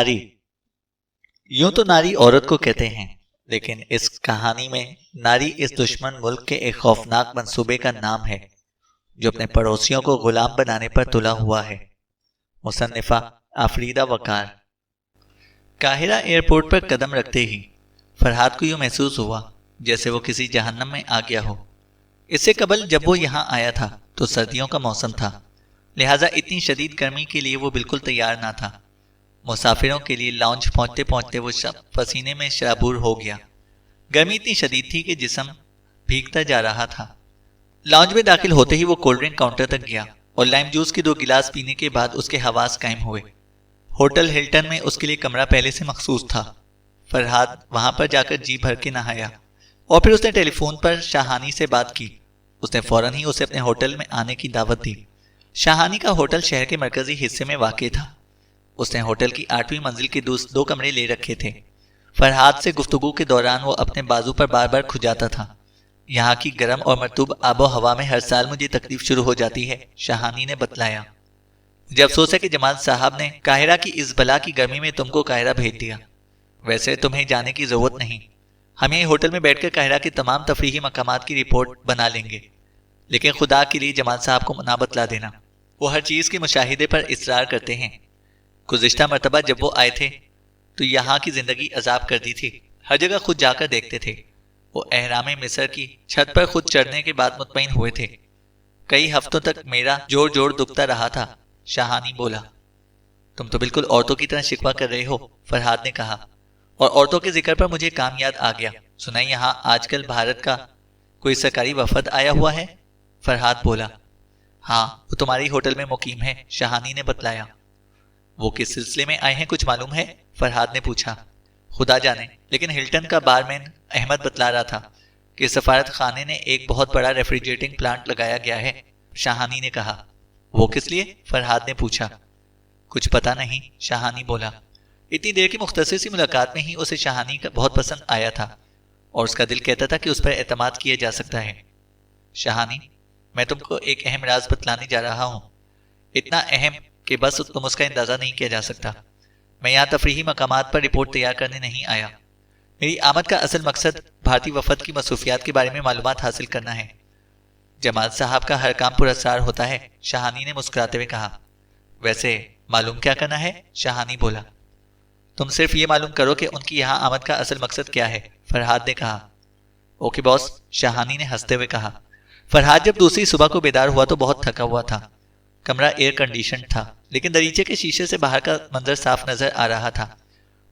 ناری۔ یوں تو ناری عورت کو کہتے ہیں، لیکن اس کہانی میں ناری اس دشمن ملک کے ایک خوفناک منصوبے کا نام ہے جو اپنے پڑوسیوں کو غلام بنانے پر تلا ہوا ہے۔ مصنفہ آفریدہ وقار۔ قاہرہ ایئرپورٹ پر قدم رکھتے ہی فرحاد کو یوں محسوس ہوا جیسے وہ کسی جہنم میں آ گیا ہو۔ اس سے قبل جب وہ یہاں آیا تھا تو سردیوں کا موسم تھا، لہٰذا اتنی شدید گرمی کے لیے وہ بالکل تیار نہ تھا۔ مسافروں کے لیے لاؤنج پہنچتے پہنچتے وہ پسینے میں شرابور ہو گیا۔ گرمی اتنی شدید تھی کہ جسم بھیگتا جا رہا تھا۔ لاؤنج میں داخل ہوتے ہی وہ کولڈ ڈرنک کاؤنٹر تک گیا اور لائم جوس کے 2 گلاس پینے کے بعد اس کے حواس قائم ہوئے۔ ہوٹل ہلٹن میں اس کے لیے کمرہ پہلے سے مخصوص تھا۔ فرحاد وہاں پر جا کر جی بھر کے نہایا اور پھر اس نے ٹیلی فون پر شاہانی سے بات کی۔ اس نے فوراً ہی اسے اپنے ہوٹل میں آنے کی دعوت دی۔ شاہانی کا ہوٹل شہر کے مرکزی حصے میں واقع تھا۔ اس نے ہوٹل کی 8ویں منزل کے 2 کمرے لے رکھے تھے۔ فرحاد سے گفتگو کے دوران وہ اپنے بازو پر بار بار کھجاتا تھا۔ یہاں کی گرم اور مرطوب آب و ہوا میں ہر سال مجھے تکلیف شروع ہو جاتی ہے، شاہانی نے بتلایا۔ مجھے افسوس ہے کہ جمال صاحب نے قاہرہ کی اس بلا کی گرمی میں تم کو قاہرہ بھیج دیا۔ ویسے تمہیں جانے کی ضرورت نہیں، ہم یہیں ہوٹل میں بیٹھ کر قاہرہ کے تمام تفریحی مقامات کی رپورٹ بنا لیں گے، لیکن خدا کے لیے جمال صاحب کو نہ بتلا دینا، وہ ہر چیز کے مشاہدے پر اصرار کرتے ہیں۔ گزشتہ مرتبہ جب وہ آئے تھے تو یہاں کی زندگی عذاب کر دی تھی، ہر جگہ خود جا کر دیکھتے تھے۔ وہ احرام مصر کی چھت پر خود چڑھنے کے بعد مطمئن ہوئے تھے۔ کئی ہفتوں تک میرا جوڑ دکھتا رہا تھا، شاہانی بولا۔ تم تو بالکل عورتوں کی طرح شکوہ کر رہے ہو، فرحاد نے کہا، اور عورتوں کے ذکر پر مجھے کام یاد آ گیا۔ سنا یہاں آج کل بھارت کا کوئی سرکاری وفد آیا ہوا ہے؟ فرحاد بولا۔ ہاں، وہ تمہاری ہوٹل میں مقیم ہے، شاہانی نے بتلایا۔ وہ کس سلسلے میں آئے ہیں کچھ معلوم ہے؟ فرحاد نے پوچھا۔ خدا جانے، لیکن ہلٹن کا بارمین احمد بتلا رہا تھا کہ سفارت خانے نے ایک بہت بڑا ریفریجریٹنگ پلانٹ لگایا گیا ہے، شاہانی نے کہا۔ وہ کس لیے؟ فرحاد نے پوچھا۔ کچھ پتہ نہیں، شاہانی بولا۔ اتنی دیر کی مختصر سی ملاقات میں ہی اسے شاہانی کا بہت پسند آیا تھا اور اس کا دل کہتا تھا کہ اس پر اعتماد کیا جا سکتا ہے۔ شاہانی، میں تم کو ایک اہم راز بتلانے جا رہا ہوں، اتنا اہم کہ بس تم اس کا اندازہ نہیں کیا جا سکتا۔ میں یہاں تفریحی مقامات پر رپورٹ تیار کرنے نہیں آیا۔ میری آمد کا اصل مقصد بھارتی وفد کی مصروفیات کے بارے میں معلومات حاصل کرنا ہے۔ جمال صاحب کا ہر کام پراسرار ہوتا ہے، شاہانی نے مسکراتے ہوئے کہا۔ ویسے معلوم کیا کرنا ہے؟ شاہانی بولا۔ تم صرف یہ معلوم کرو کہ ان کی یہاں آمد کا اصل مقصد کیا ہے، فرحاد نے کہا۔ اوکے باس، شاہانی نے ہنستے ہوئے کہا۔ فرحاد جب دوسری صبح کو بیدار ہوا تو بہت تھکا ہوا تھا۔ کمرہ ایئر کنڈیشن تھا، لیکن دریچے کے شیشے سے باہر کا منظر صاف نظر آ رہا تھا۔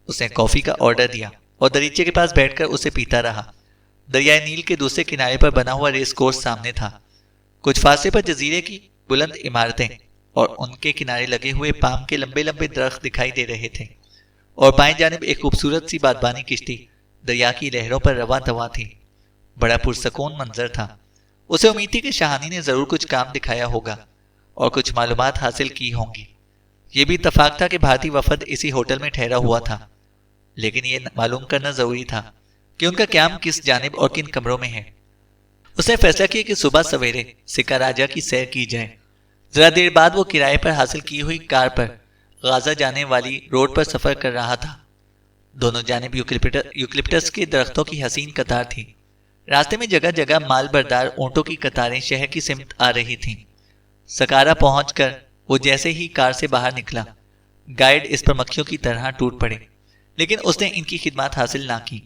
اس نے کافی کا آرڈر دیا اور دریچے کے پاس بیٹھ کر اسے پیتا رہا۔ دریائے نیل کے دوسرے کنارے پر بنا ہوا ریس کورس سامنے تھا۔ کچھ فاصلے پر جزیرے کی بلند عمارتیں اور ان کے کنارے لگے ہوئے پام کے لمبے لمبے درخت دکھائی دے رہے تھے، اور بائیں جانب ایک خوبصورت سی بادبانی کشتی دریا کی لہروں پر رواں دواں تھی۔ بڑا پرسکون منظر تھا۔ اسے امید تھی کہ شاہانی نے ضرور کچھ کام دکھایا ہوگا اور کچھ معلومات حاصل کی ہوں گی۔ یہ بھی اتفاق تھا کہ بھارتی وفد اسی ہوٹل میں ٹھہرا ہوا تھا، لیکن یہ معلوم کرنا ضروری تھا کہ ان کا قیام کس جانب اور کن کمروں میں ہے۔ اس نے فیصلہ کیا کہ صبح سویرے سکا راجہ کی سیر کی جائے۔ ذرا دیر بعد وہ کرائے پر حاصل کی ہوئی کار پر غازہ جانے والی روڈ پر سفر کر رہا تھا۔ دونوں جانب یوکلپٹس کے درختوں کی حسین قطار تھی۔ راستے میں جگہ جگہ مال بردار اونٹوں کی قطاریں شہر کی سمت آ رہی تھیں۔ سکارا پہنچ کر وہ جیسے ہی کار سے باہر نکلا، گائیڈ اس پر مکھیوں کی طرح ٹوٹ پڑے، لیکن اس نے ان کی خدمات حاصل نہ کی،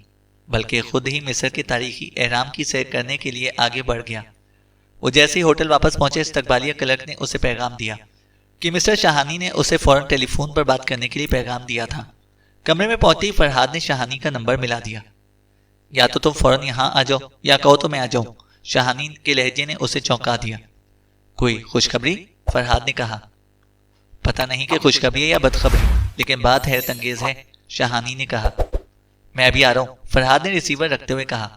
بلکہ خود ہی مصر کے تاریخی اہرام کی سیر کرنے کے لیے آگے بڑھ گیا۔ وہ جیسے ہی ہوٹل واپس پہنچے، استقبالیہ کلرک نے اسے پیغام دیا کہ مسٹر شاہانی نے اسے فوراً ٹیلی فون پر بات کرنے کے لیے پیغام دیا تھا۔ کمرے میں پہنچتے ہی فرحاد نے شاہانی کا نمبر ملا دیا۔ یا تو تم فوراً یہاں آ جاؤ یا کہو تو میں آ جاؤں، شاہانی کے لہجے نے اسے چونکا دیا۔ کوئی خوشخبری؟ فرحاد نے کہا۔ پتہ نہیں کہ خوشخبری ہے یا بدخبری، لیکن بات حیرت انگیز ہے، شاہانی نے کہا۔ میں ابھی آ رہا ہوں، فرحاد نے ریسیور رکھتے ہوئے کہا۔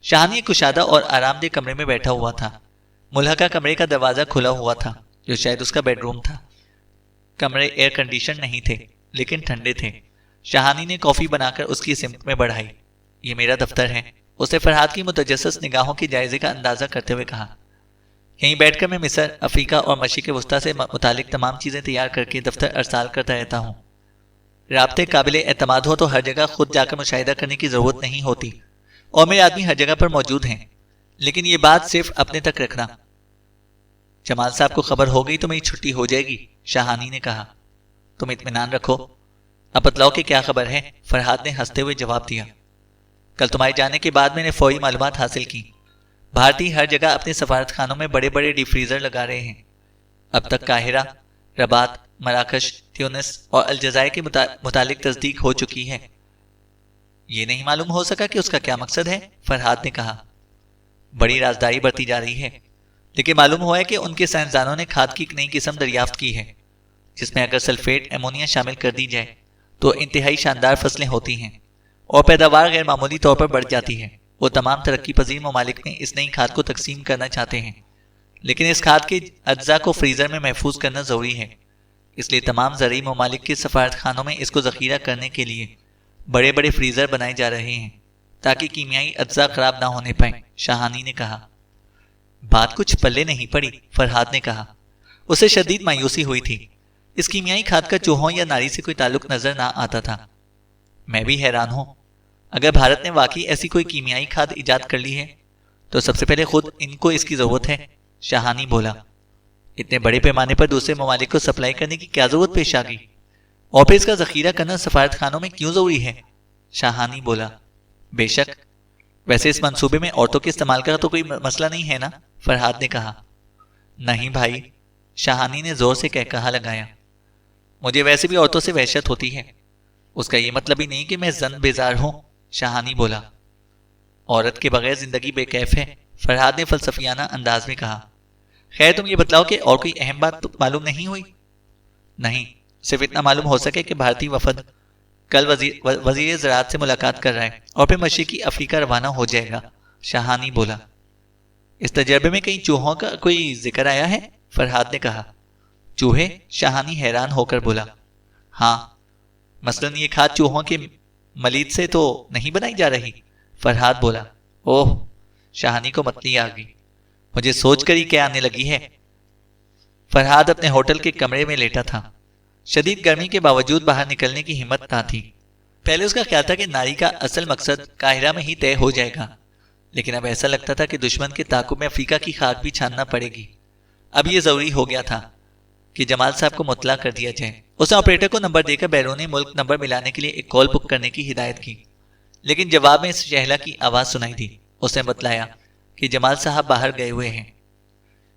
شاہانی ایک کشادہ اور آرام دہ کمرے میں بیٹھا ہوا تھا۔ ملحقہ کمرے کا دروازہ کھلا ہوا تھا، جو شاید اس کا بیڈ روم تھا۔ کمرے ایئر کنڈیشن نہیں تھے، لیکن ٹھنڈے تھے۔ شاہانی نے کافی بنا کر اس کی سمت میں بڑھائی۔ یہ میرا دفتر ہے، اس نے فرحاد کی متجسس نگاہوں کے جائزے کا اندازہ کرتے ہوئے کہا۔ یہیں بیٹھ کر میں مصر، افریقہ اور مشرق وسطیٰ سے متعلق تمام چیزیں تیار کر کے دفتر ارسال کرتا رہتا ہوں۔ رابطے قابل اعتماد ہو تو ہر جگہ خود جا کر مشاہدہ کرنے کی ضرورت نہیں ہوتی، اور میرے آدمی ہر جگہ پر موجود ہیں، لیکن یہ بات صرف اپنے تک رکھنا۔ جمال صاحب کو خبر ہو گئی تو میری چھٹی ہو جائے گی، شاہانی نے کہا۔ تم اطمینان رکھو، اب بتلاؤ کہ کیا خبر ہے، فرحاد نے ہنستے ہوئے جواب دیا۔ کل تمہارے جانے کے بعد میں نے فوری معلومات حاصل کی۔ بھارتی ہر جگہ اپنے سفارت خانوں میں بڑے بڑے ڈیپ فریزر لگا رہے ہیں۔ اب تک قاہرہ، رباط، مراکش، تیونس اور الجزائر کے متعلق تصدیق ہو چکی ہے۔ یہ نہیں معلوم ہو سکا کہ اس کا کیا مقصد ہے، فرحاد نے کہا۔ بڑی رازداری برتی جا رہی ہے، لیکن معلوم ہوا ہے کہ ان کے سائنسدانوں نے کھاد کی ایک نئی قسم دریافت کی ہے، جس میں اگر سلفیٹ امونیا شامل کر دی جائے تو انتہائی شاندار فصلیں ہوتی ہیں اور پیداوار غیر معمولی طور پر بڑھ جاتی ہے۔ وہ تمام ترقی پذیر ممالک میں اس نئی کھاد کو تقسیم کرنا چاہتے ہیں، لیکن اس کھاد کے اجزاء کو فریزر میں محفوظ کرنا ضروری ہے، اس لیے تمام زرعی ممالک کے سفارت خانوں میں اس کو ذخیرہ کرنے کے لیے بڑے بڑے فریزر بنائے جا رہے ہیں تاکہ کیمیائی اجزاء خراب نہ ہونے پائیں، شاہانی نے کہا۔ بات کچھ پلے نہیں پڑی، فرحاد نے کہا۔ اسے شدید مایوسی ہوئی تھی۔ اس کیمیائی کھاد کا چوہوں یا ناری سے کوئی تعلق نظر نہ آتا تھا۔ میں بھی حیران ہوں، اگر بھارت نے واقعی ایسی کوئی کیمیائی کھاد ایجاد کر لی ہے تو سب سے پہلے خود ان کو اس کی ضرورت ہے، شاہانی بولا۔ اتنے بڑے پیمانے پر دوسرے ممالک کو سپلائی کرنے کی کیا ضرورت پیش آ گئی، اور پھر اس کا ذخیرہ کرنا سفارت خانوں میں کیوں ضروری ہے، شاہانی بولا۔ بے شک، ویسے اس منصوبے میں عورتوں کے استعمال کا تو کوئی مسئلہ نہیں ہے نا، فرحاد نے کہا۔ نہیں بھائی، شاہانی نے زور سے کہا لگایا، مجھے ویسے بھی عورتوں سے وحشت ہوتی ہے۔ اس کا یہ مطلب ہی نہیں کہ میں زن بیزار ہوں، شاہانی بولا۔ عورت کے بغیر زندگی بے کیف ہے، فرحاد نے فلسفیانہ انداز میں کہا۔ خیر تم یہ بتلاؤ کہ اور کوئی اہم بات تو معلوم نہیں ہوئی؟ نہیں، صرف اتنا معلوم ہو سکے کہ بھارتی وفد کل وزیر زراعت سے ملاقات کر رہا ہے اور پھر مشرقی افریقہ روانہ ہو جائے گا، شاہانی بولا۔ اس تجربے میں کئی چوہوں کا کوئی ذکر آیا ہے؟ فرحاد نے کہا۔ چوہے؟ شاہانی حیران ہو کر بولا۔ ہاں، مثلاً یہ کھاد چوہوں کے ملید سے تو نہیں بنائی جا رہی، فرحاد بولا۔ اوہ، شاہانی کو متلی آ گئی۔ مجھے سوچ کر ہی کیا آنے لگی ہے۔ فرحاد اپنے ہوٹل کے کمرے میں لیٹا تھا۔ شدید گرمی کے باوجود باہر نکلنے کی ہمت نہ تھی۔ پہلے اس کا خیال تھا کہ ناری کا اصل مقصد قاہرہ میں ہی طے ہو جائے گا، لیکن اب ایسا لگتا تھا کہ دشمن کے تعاقب میں افریقہ کی خاک بھی چھاننا پڑے گی۔ اب یہ ضروری ہو گیا تھا کہ جمال صاحب کو مطلع کر دیا جائے۔ اس نے آپریٹر کو نمبر دے کر بیرون ملک نمبر ملانے کے لیے ایک کال بک کرنے کی ہدایت کی، لیکن جواب میں شہلا کی آواز سنائی دی۔ اس نے بتلایا کہ جمال صاحب باہر گئے ہوئے ہیں،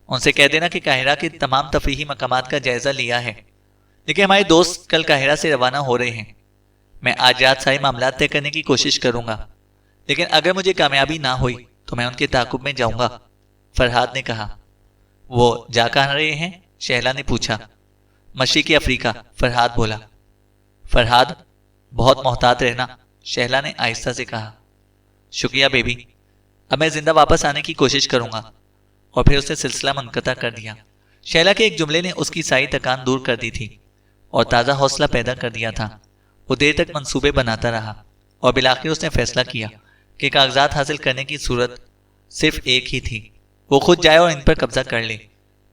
ان سے کہہ دینا کہ قاہرہ کے تمام تفریحی مقامات کا جائزہ لیا ہے، لیکن ہمارے دوست کل قاہرہ سے روانہ ہو رہے ہیں۔ میں آج رات سارے معاملات طے کرنے کی کوشش کروں گا، لیکن اگر مجھے کامیابی نہ ہوئی تو میں ان کے تعاقب میں جاؤں گا، فرحاد نے کہا۔ وہ جا کہاں رہے ہیں؟ شہلا نے پوچھا۔ مشرقی افریقہ، فرحاد بولا۔ فرحاد، بہت محتاط رہنا، شہلا نے آہستہ سے کہا۔ شکریہ بیبی، اب میں زندہ واپس آنے کی کوشش کروں گا، اور پھر اس نے سلسلہ منقطع کر دیا۔ شہلا کے ایک جملے نے اس کی ساری تکان دور کر دی تھی اور تازہ حوصلہ پیدا کر دیا تھا۔ وہ دیر تک منصوبے بناتا رہا اور بالآخر اس نے فیصلہ کیا کہ کاغذات حاصل کرنے کی صورت صرف ایک ہی تھی، وہ خود جائے اور ان پر قبضہ کر لے۔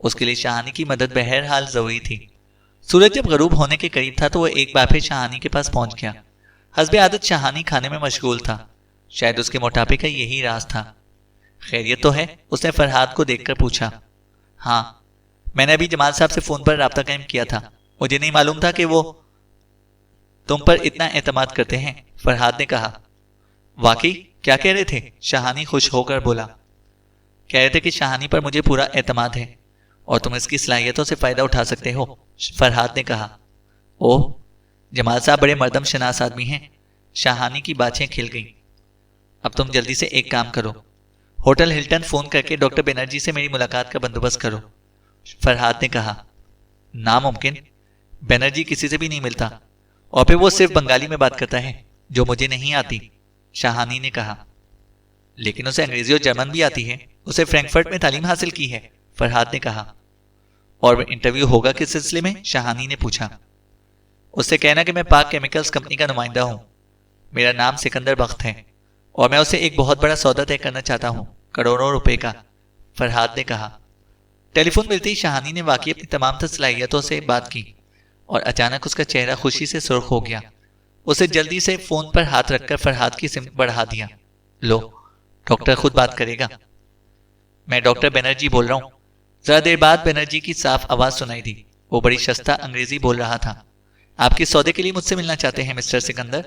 اس کے لیے شاہانی کی مدد بہرحال ضروری تھی۔ سورج جب غروب ہونے کے قریب تھا تو وہ ایک بار پھر شاہانی کے پاس پہنچ گیا۔ حسب عادت شاہانی کھانے میں مشغول تھا، شاید اس کے موٹاپے کا یہی راز تھا۔ خیریت تو ہے؟ اس نے فرحاد کو دیکھ کر پوچھا۔ ہاں، میں نے ابھی جمال صاحب سے فون پر رابطہ قائم کیا تھا، مجھے نہیں معلوم تھا کہ وہ تم پر اتنا اعتماد کرتے ہیں، فرحاد نے کہا۔ واقعی؟ کیا کہہ رہے تھے؟ شاہانی خوش ہو کر بولا۔ کہہ رہے تھے کہ شاہانی پر مجھے پورا اعتماد ہے اور تم اس کی صلاحیتوں سے فائدہ اٹھا سکتے ہو، فرحاد نے کہا۔ اوہ، جمال صاحب بڑے مردم شناس آدمی ہیں، شاہانی کی باتیں کھل گئیں۔ اب تم جلدی سے ایک کام کرو، ہوٹل ہلٹن فون کر کے ڈاکٹر بنرجی سے میری ملاقات کا بندوبست کرو، فرحاد نے کہا۔ ناممکن، بنرجی کسی سے بھی نہیں ملتا، اور پھر وہ صرف بنگالی میں بات کرتا ہے جو مجھے نہیں آتی، شاہانی نے کہا۔ لیکن اسے انگریزی اور جرمن بھی آتی ہے، اسے فرینکفرٹ میں تعلیم حاصل کی ہے، فرحاد نے کہا۔ اور انٹرویو ہوگا کس سلسلے میں؟ شاہانی نے پوچھا۔ اس سے کہنا کہ میں پاک کیمیکلز کمپنی کا نمائندہ ہوں، میرا نام سکندر بخت ہے، اور میں اسے ایک بہت بڑا سودا طے کرنا چاہتا ہوں، کروڑوں روپے کا، فرحاد نے کہا۔ ٹیلی فون ملتے ہی شاہانی نے واقعی اپنی تمام تر صلاحیتوں سے بات کی اور اچانک اس کا چہرہ خوشی سے سرخ ہو گیا۔ اسے جلدی سے فون پر ہاتھ رکھ کر فرحاد کی سمت بڑھا دیا۔ لو، ڈاکٹر خود بات کرے گا۔ میں ڈاکٹر بنرجی بول رہا ہوں۔ ذرا دیر بعد بنرجی کی صاف آواز سنائی دی۔ وہ بڑی شستہ انگریزی بول رہا تھا۔ آپ کس سودے کے لیے مجھ سے ملنا چاہتے ہیں مسٹر سکندر؟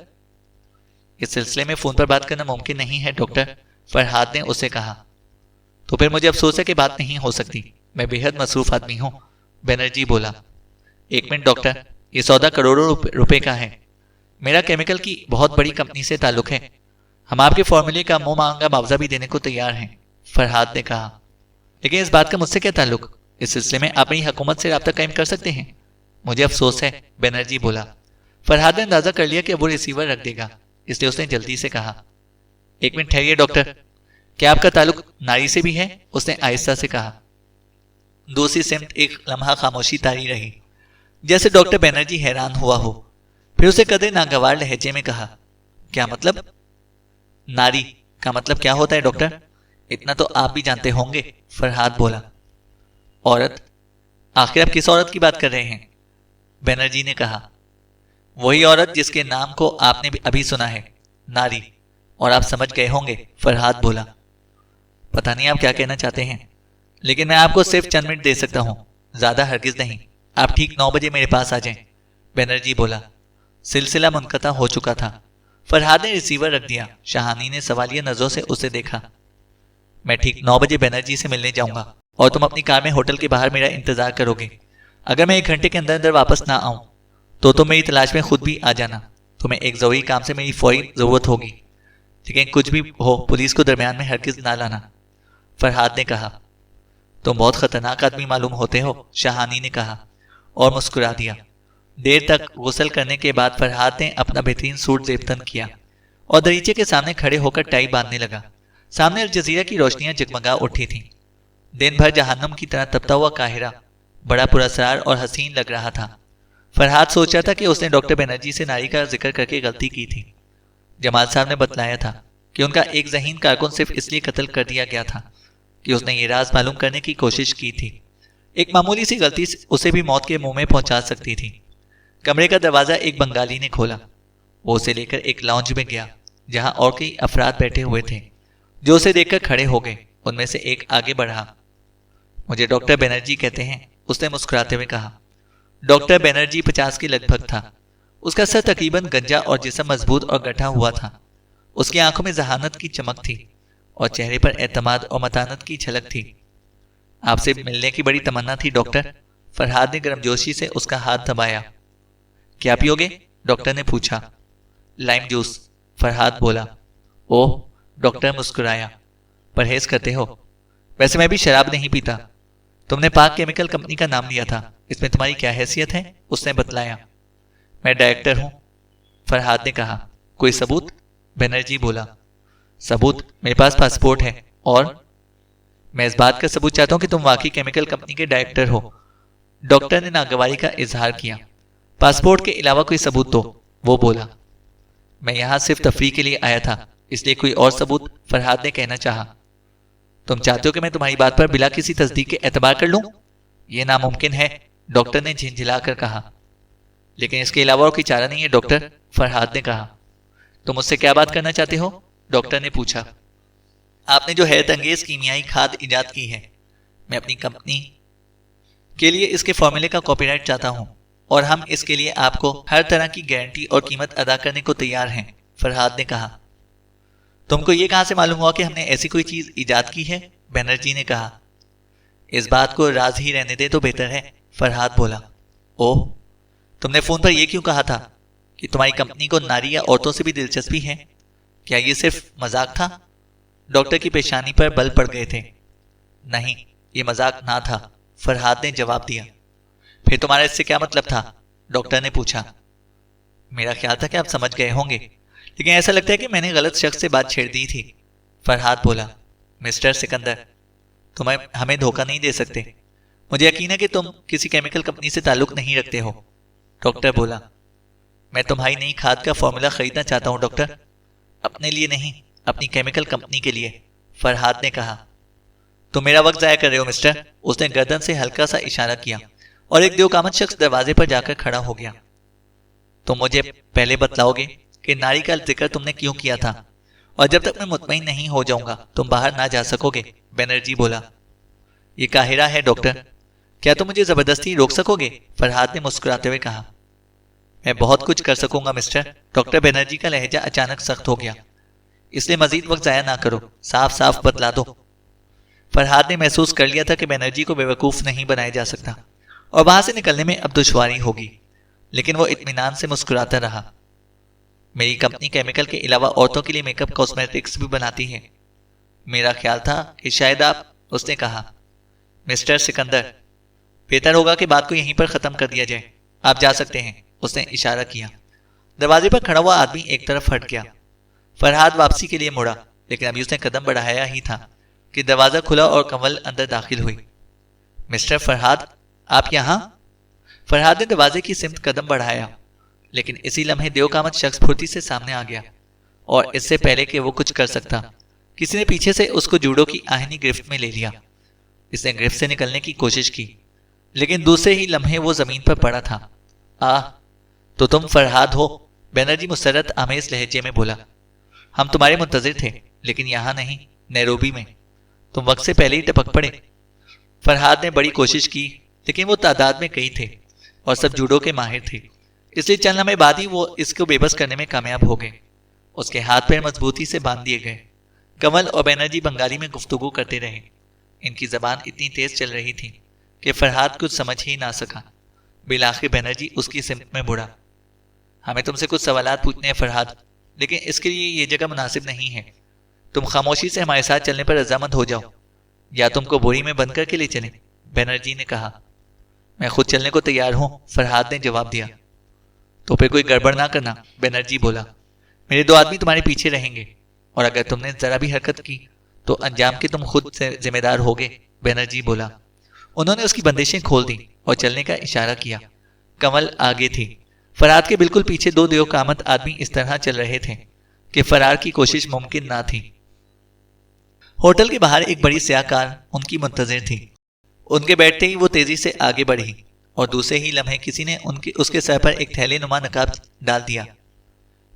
اس سلسلے میں فون پر بات کرنا ممکن نہیں ہے ڈاکٹر، فرحاد نے اسے کہا۔ تو پھر مجھے افسوس ہے کہ بات نہیں ہو سکتی، میں بے حد مصروف آدمی ہوں، بنرجی بولا۔ ایک منٹ ڈاکٹر، یہ سودا کروڑوں روپے کا ہے۔ میرا کیمیکل کی بہت بڑی کمپنی سے تعلق ہے، ہم آپ کے فارمولے کا منہ مانگا معاوضہ بھی دینے کو تیار ہیں، فرحاد نے کہا۔ لیکن اس بات کا مجھ سے کیا تعلق؟ اس سلسلے میں آپ اپنی حکومت سے رابطہ قائم کر سکتے ہیں۔ مجھے افسوس ہے، بنرجی بولا۔ فرحاد نے اندازہ کر لیا کہ وہ ریسیور رکھ دے گا، اس لیے اس نے جلدی سے کہا۔ ایک منٹ ٹھہریے ڈاکٹر، کیا آپ کا تعلق ناری سے بھی ہے؟ اس نے آہستہ سے کہا۔ دوسری سمت ایک لمحہ خاموشی طاری رہی، جیسے ڈاکٹر بنرجی حیران ہوا ہو۔ پھر اسے قدرے ناگوار لہجے میں کہا، کیا مطلب؟ ناری کا مطلب کیا ہوتا ہے ڈاکٹر؟ اتنا تو آپ بھی جانتے ہوں گے، فرحاد بولا۔ عورت؟ آخر آپ کس عورت کی بات کر رہے ہیں؟ بنرجی نے کہا۔ وہی عورت جس کے نام کو آپ نے ابھی سنا ہے، ناری، اور آپ سمجھ گئے ہوں گے، فرحاد بولا۔ پتہ نہیں آپ کیا کہنا چاہتے ہیں، لیکن میں آپ کو صرف چند منٹ دے سکتا ہوں، زیادہ ہرگز نہیں۔ آپ ٹھیک 9 بجے میرے پاس آ جائیں، بنرجی بولا۔ سلسلہ منقطع ہو چکا تھا۔ فرحاد نے ریسیور رکھ دیا۔ شاہانی نے سوالیہ نظروں سے اسے دیکھا۔ میں ٹھیک 9 بجے بنرجی سے ملنے جاؤں گا، اور تم اپنی کار میں ہوٹل کے باہر میرا انتظار کرو گے۔ اگر میں 1 گھنٹے کے اندر اندر واپس نہ آؤں تو تم میری تلاش میں خود بھی آ جانا۔ تمہیں ایک ضروری کام سے میری فوری ضرورت ہوگی، لیکن کچھ بھی ہو پولیس کو درمیان میں ہرگز نہ لانا، فرحاد نے کہا۔ تم بہت خطرناک آدمی معلوم ہوتے ہو، شاہانی نے کہا اور مسکرا دیا۔ دیر تک غسل کرنے کے بعد فرحاد نے اپنا بہترین سوٹ زیبتن کیا اور دریچے کے سامنے کھڑے ہو کر ٹائی باندھنے لگا۔ سامنے الجزیرہ کی روشنیاں جگمگا اٹھی تھیں۔ دن بھر جہنم کی طرح تپتا ہوا قاہرہ بڑا پراسرار اور حسین لگ رہا تھا۔ فرحاد سوچا تھا کہ اس نے ڈاکٹر بنرجی سے ناری کا ذکر کر کے غلطی کی تھی۔ جمال صاحب نے بتلایا تھا کہ ان کا ایک ذہین کارکن صرف اس لیے قتل کر دیا گیا تھا کہ اس نے یہ راز معلوم کرنے کی کوشش کی تھی۔ ایک معمولی سی غلطی اسے بھی موت کے منہ میں پہنچا سکتی تھی۔ کمرے کا دروازہ ایک بنگالی نے کھولا۔ وہ اسے لے کر ایک لاؤنج میں گیا جہاں اور کئی افراد بیٹھے ہوئے تھے جو اسے دیکھ کر کھڑے ہو گئے۔ ان میں سے ایک آگے بڑھا۔ مجھے ڈاکٹر بنرجی کہتے ہیں، اس نے مسکراتے ہوئے کہا۔ ڈاکٹر بنرجی 50 کے لگ بھگ تھا۔ اس کا سر تقریباً گنجا اور جسم مضبوط اور گٹھا ہوا تھا۔ اس کی آنکھوں میں ذہانت کی چمک تھی اور چہرے پر اعتماد اور متانت کی جھلک تھی۔ آپ سے ملنے کی بڑی تمنا تھی ڈاکٹر، فرحاد نے گرمجوشی سے اس کا ہاتھ دبایا۔ کیا پیو گے؟ ڈاکٹر نے پوچھا۔ لائم جوس، فرحاد بولا۔ اوہ، ڈاکٹر مسکرایا۔ پرہیز کرتے ہو؟ ویسے میں بھی شراب نہیں پیتا۔ تم نے پاک کیمیکل کمپنی کا نام لیا تھا، اس میں تمہاری کیا حیثیت ہے؟ اس نے بتلایا۔ میں ڈائریکٹر ہوں، فرحاد نے کہا۔ کوئی ثبوت؟ بنرجی بولا۔ ثبوت؟ میرے پاس پاسپورٹ ہے، اور میں اس بات کا ثبوت چاہتا ہوں کہ تم واقعی کیمیکل کمپنی کے ڈائریکٹر ہو، ڈاکٹر نے ناگواری کا اظہار کیا۔ پاسپورٹ کے علاوہ کوئی ثبوت دو، وہ بولا۔ میں یہاں صرف تفریح کے لیے آیا تھا، اس لیے کوئی اور ثبوت؟ فرحاد نے کہنا چاہا۔ تم چاہتے ہو کہ میں تمہاری بات پر بلا کسی تصدیق کے اعتبار کر لوں؟ یہ ناممکن ہے، ڈاکٹر نے جھنجھلا کر کہا۔ لیکن اس کے علاوہ اور کوئی چارہ نہیں ہے ڈاکٹر، فرحاد نے کہا۔ تم مجھ سے کیا بات کرنا چاہتے ہو؟ ڈاکٹر نے پوچھا۔ آپ نے جو حیرت انگیز کیمیائی کھاد ایجاد کی ہے، میں اپنی کمپنی کے لیے اس کے فارمولے کا کاپی رائٹ چاہتا ہوں، اور ہم اس کے لیے آپ کو ہر طرح کی گارنٹی اور قیمت ادا کرنے کو تیار ہیں، فرحاد نے کہا۔ تم کو یہ کہاں سے معلوم ہوا کہ ہم نے ایسی کوئی چیز ایجاد کی ہے؟ بنرجی نے کہا۔ اس بات کو راز ہی رہنے دے تو بہتر ہے، فرحاد بولا۔ اوہ، تم نے فون پر یہ کیوں کہا تھا کہ تمہاری کمپنی کو ناری یا عورتوں سے بھی دلچسپی ہے؟ کیا یہ صرف مذاق تھا؟ ڈاکٹر کی پیشانی پر بل پڑ گئے تھے۔ نہیں، یہ مذاق نہ تھا، فرحاد نے جواب دیا۔ پھر تمہارا اس سے کیا مطلب تھا؟ ڈاکٹر نے پوچھا۔ میرا خیال تھا کہ آپ سمجھ گئے ہوں گے، لیکن ایسا لگتا ہے کہ میں نے غلط شخص سے بات چھیڑ دی تھی، فرحاد بولا۔ مسٹر سکندر، تم ہمیں دھوکہ نہیں دے سکتے۔ مجھے یقین ہے کہ تم کسی کیمیکل کمپنی سے تعلق نہیں رکھتے ہو، ڈاکٹر بولا۔ میں تمہاری نئی کھاد کا فارمولا خریدنا چاہتا ہوں ڈاکٹر، اپنے لیے نہیں، اپنی کیمیکل کمپنی کے لیے، فرحاد نے کہا۔ تم میرا وقت ضائع کر رہے ہو مسٹر، اس نے گردن سے ہلکا سا اشارہ کیا اور ایک دیوکامت شخص دروازے پر جا کر کھڑا ہو گیا۔ تم مجھے پہلے بتلاؤ گے کہ ناری کا ذکر تم نے کیوں کیا تھا، اور جب تک میں مطمئن نہیں ہو جاؤں گا تم باہر نہ جا سکو گے، بنرجی بولا۔ یہ قاہرہ ہے ڈاکٹر، کیا تم مجھے زبردستی روک سکو گے، فرحاد نے مسکراتے ہوئے کہا۔ میں بہت کچھ کر سکوں گا مسٹر، ڈاکٹر بنرجی کا لہجہ اچانک سخت ہو گیا۔ اس لیے مزید وقت ضائع نہ کرو، صاف صاف بتلا دو۔ فرحاد نے محسوس کر لیا تھا کہ بنرجی کو بیوقوف نہیں بنایا جا سکتا اور وہاں سے نکلنے میں اب دشواری ہوگی، لیکن وہ اطمینان سے مسکراتا رہا۔ میری کمپنی کیمیکل کے علاوہ عورتوں کے لیے میک اپ کاسمیٹکس بھی بناتی ہے، میرا خیال تھا کہ شاید آپ، اس نے کہا۔ مسٹر سکندر، بہتر ہوگا کہ بات کو یہیں پر ختم کر دیا جائے، آپ جا سکتے ہیں، اس نے اشارہ کیا۔ دروازے پر کھڑا ہوا آدمی ایک طرف ہٹ گیا۔ فرحاد واپسی کے لیے مڑا، لیکن ابھی اس نے قدم بڑھایا ہی تھا کہ دروازہ کھلا اور کنول اندر داخل ہوئی۔ مسٹر فرحاد، آپ یہاں؟ فرحاد نے دروازے کی سمت قدم بڑھایا، لیکن اسی لمحے دیوکامت شخص پھرتی سے سامنے آ گیا، اور اس سے پہلے کہ وہ کچھ کر سکتا کسی نے پیچھے سے اس کو جوڈو کی آہنی گرفت میں لے لیا۔ اس نے گرفت سے نکلنے کی کوشش کی، لیکن دوسرے ہی لمحے وہ زمین پر پڑا تھا۔ تو تم فرحاد ہو، بنرجی مسرت آمیز لہجے میں بولا۔ ہم تمہارے منتظر تھے، لیکن یہاں نہیں، نیروبی میں، تم وقت سے پہلے ہی ٹپک پڑے۔ فرحاد نے بڑی کوشش کی، لیکن وہ تعداد میں کئی تھے اور سب جوڈو کے ماہر تھے، اس لیے چند لمحے بعد ہی وہ اس کو بے بس کرنے میں کامیاب ہو گئے۔ اس کے ہاتھ پیر مضبوطی سے باندھ دیے گئے۔ کنول اور بنرجی بنگالی میں گفتگو کرتے رہے۔ ان کی زبان اتنی تیز چل رہی تھی کہ فرحاد کچھ سمجھ ہی نہ سکا۔ بالآخر بنرجی اس کی سمت میں بڑھا۔ ہمیں تم سے کچھ سوالات پوچھنے ہیں فرحاد، لیکن اس کے لیے یہ جگہ مناسب نہیں ہے۔ تم خاموشی سے ہمارے ساتھ چلنے پر رضامند ہو جاؤ، یا تم کو بوری میں بند کر کے لے چلیں، بنرجی نے کہا۔ میں خود چلنے کو تیار ہوں، فرحاد نے جواب دیا۔ تو پھر کوئی گڑبڑ نہ کرنا، بنرجی بولا۔ میرے 2 آدمی تمہارے پیچھے رہیں گے، اور اگر تم نے ذرا بھی حرکت کی تو انجام کے تم خود سے ذمہ دار ہوگے، بنرجی بولا۔ انہوں نے اس کی بندشیں کھول دی اور چلنے کا اشارہ کیا۔ کنول آگے تھی۔ فرحاد کے بالکل پیچھے 2 دیوکامت آدمی اس طرح چل رہے تھے کہ فرار کی کوشش ممکن نہ تھی۔ ہوٹل کے باہر ایک بڑی سیاہ کار ان کی منتظر تھی۔ ان کے بیٹھتے ہی وہ تیزی سے آگے بڑھی، اور دوسرے ہی لمحے کسی نے اس کے سر پر ایک تھیلے نما نقاب ڈال دیا۔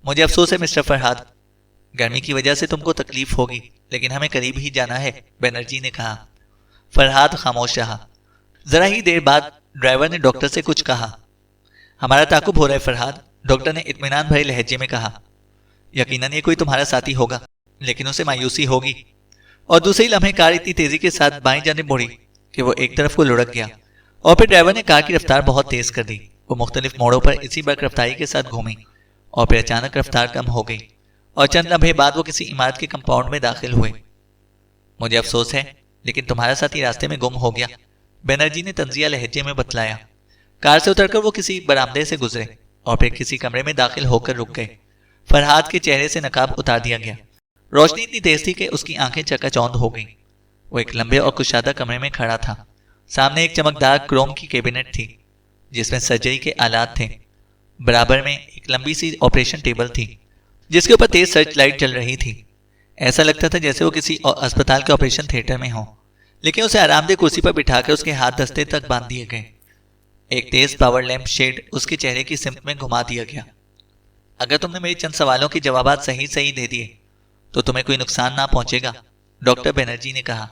مجھے افسوس ہے مسٹر فرحاد، گرمی کی وجہ سے تم کو تکلیف ہوگی، لیکن ہمیں قریب ہی جانا ہے، بنرجی نے کہا۔ فرحاد خاموش رہا۔ ذرا ہی دیر بعد ڈرائیور نے ڈاکٹر سے کچھ کہا۔ ہمارا تعاقب ہو رہا ہے فرحاد، ڈاکٹر نے اطمینان بھرے لہجے میں کہا۔ یقیناً یہ کوئی تمہارا ساتھی ہوگا، لیکن اسے مایوسی ہوگی۔ اور دوسری لمحے کار اتنی تیزی کے ساتھ بائیں جانب مڑی کہ وہ ایک طرف کو لڑک گیا، اور پھر ڈرائیور نے کار کی رفتار بہت تیز کر دی۔ وہ مختلف موڑوں پر اسی برق رفتاری کے ساتھ گھومی، اور پھر اچانک رفتار کم ہو گئی، اور چند لمحے بعد وہ کسی عمارت کے کمپاؤنڈ میں داخل ہوئے۔ مجھے افسوس ہے، لیکن تمہارا ساتھی راستے میں گم ہو گیا، بنرجی نے طنزیہ لہجے میں بتلایا۔ کار سے اتر کر وہ کسی برآمدے سے گزرے، اور پھر کسی کمرے میں داخل ہو کر رک گئے۔ فرحاد کے چہرے سے نقاب اتار دیا گیا۔ روشنی اتنی تیز تھی کہ اس کی آنکھیں چکا چوند ہو گئیں۔ وہ ایک لمبے اور کشادہ کمرے میں کھڑا تھا۔ سامنے ایک چمکدار کروم کی کیبنٹ تھی جس میں سرجری کے آلات تھے۔ برابر میں ایک لمبی سی آپریشن ٹیبل تھی جس کے اوپر تیز سرچ لائٹ چل رہی تھی۔ ایسا لگتا تھا جیسے وہ کسی اسپتال کے آپریشن تھیٹر میں ہو، لیکن اسے آرام دہ کرسی پر بٹھا کر اس کے ہاتھ دستے تک باندھ دیے گئے۔ ایک تیز پاور لیمپ شیڈ اس کے چہرے کی سمت میں گھما دیا گیا۔ اگر تم نے میری چند سوالوں کے جوابات صحیح دے دیے تو تمہیں کوئی نقصان نہ پہنچے گا، ڈاکٹر بنرجی نے کہا۔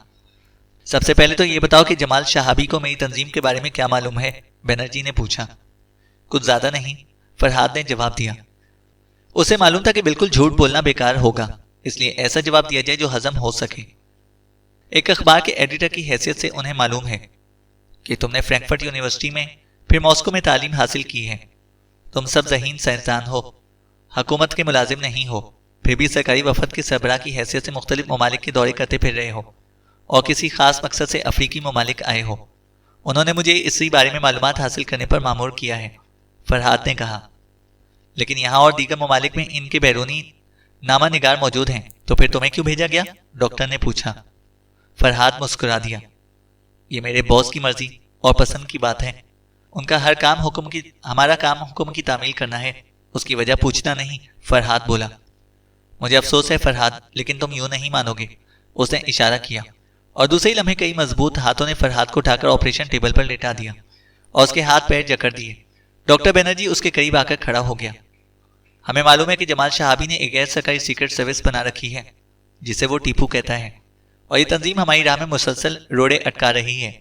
سب سے پہلے تو یہ بتاؤ کہ جمال شہابی کو میری تنظیم کے بارے میں کیا معلوم ہے، بنرجی نے پوچھا۔ کچھ زیادہ نہیں، فرحاد نے جواب دیا۔ اسے معلوم تھا کہ بالکل جھوٹ بولنا بیکار ہوگا، اس لیے ایسا جواب دیا جائے جو ہضم ہو سکے۔ ایک اخبار کے ایڈیٹر کی حیثیت سے انہیں معلوم ہے کہ تم نے فرینکفرٹ یونیورسٹی میں پھر ماسکو میں تعلیم حاصل کی ہے۔ تم سب ذہین سائنسدان ہو، حکومت کے ملازم نہیں ہو، پھر بھی سرکاری وفد کے سربراہ کی حیثیت سے مختلف ممالک کے دورے کرتے پھر رہے ہو، اور کسی خاص مقصد سے افریقی ممالک آئے ہو۔ انہوں نے مجھے اسی بارے میں معلومات حاصل کرنے پر مامور کیا ہے، فرحاد نے کہا۔ لیکن یہاں اور دیگر ممالک میں ان کے بیرونی نامہ نگار موجود ہیں، تو پھر تمہیں کیوں بھیجا گیا، ڈاکٹر نے پوچھا۔ فرحاد مسکرا دیا۔ یہ میرے باس کی مرضی اور پسند کی بات ہے۔ ان کا ہمارا کام حکم کی تعمیل کرنا ہے، اس کی وجہ پوچھنا نہیں، فرحاد بولا۔ مجھے افسوس ہے فرحاد، لیکن تم یوں نہیں مانو گے، اس نے اشارہ کیا، اور دوسرے لمحے کئی مضبوط ہاتھوں نے فرحاد کو اٹھا کر آپریشن ٹیبل پر لیٹا دیا۔ اور اس کے ہاتھ پیر جکڑ دیے۔ ڈاکٹر بنرجی اس کے قریب آ کر کھڑا ہو گیا۔ ہمیں معلوم ہے کہ جمال شہابی نے ایک غیر سرکاری سیکرٹ سروس بنا رکھی ہے جسے وہ ٹیپو کہتا ہے، اور یہ تنظیم ہماری راہ میں مسلسل روڑے اٹکا رہی ہے۔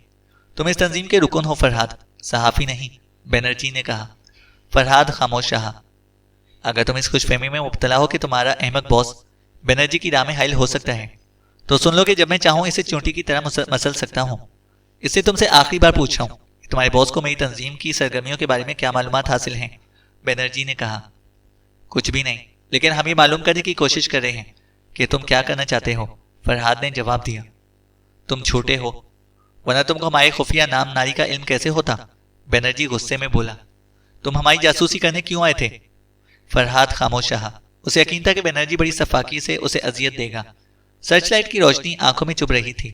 تم اس تنظیم کے رکن ہو فرہاد، صحافی نہیں، بنرجی نے کہا۔ فرہاد خاموش رہا۔ اگر تم اس خوش فہمی میں مبتلا ہو کہ تمہارا احمق باس بنرجی کی راہ میں حائل ہو سکتا ہے تو سن لو کہ جب میں چاہوں اسے چونٹی کی طرح مسل سکتا ہوں۔ اس سے تم سے آخری بار پوچھ رہا ہوں کہ تمہارے باس کو میری تنظیم کی سرگرمیوں کے بارے میں کیا معلومات حاصل ہیں؟ بنرجی نے کہا۔ کچھ بھی نہیں، لیکن ہم یہ معلوم کرنے کی کوشش کر رہے ہیں کہ تم کیا کرنا چاہتے ہو، فرہاد نے جواب دیا۔ تم چھوٹے ہو، ورنہ تم کو ہمارے خفیہ نام ناری کا علم کیسے ہوتا؟ بنرجی غصے میں بولا۔ تم ہماری جاسوسی کرنے کیوں آئے تھے؟ فرہاد خاموش رہا۔ اسے یقین تھا کہ بنرجی بڑی صفاقی سے اسے اذیت دے گا۔ سرچ لائٹ کی روشنی آنکھوں میں چبھ رہی تھی،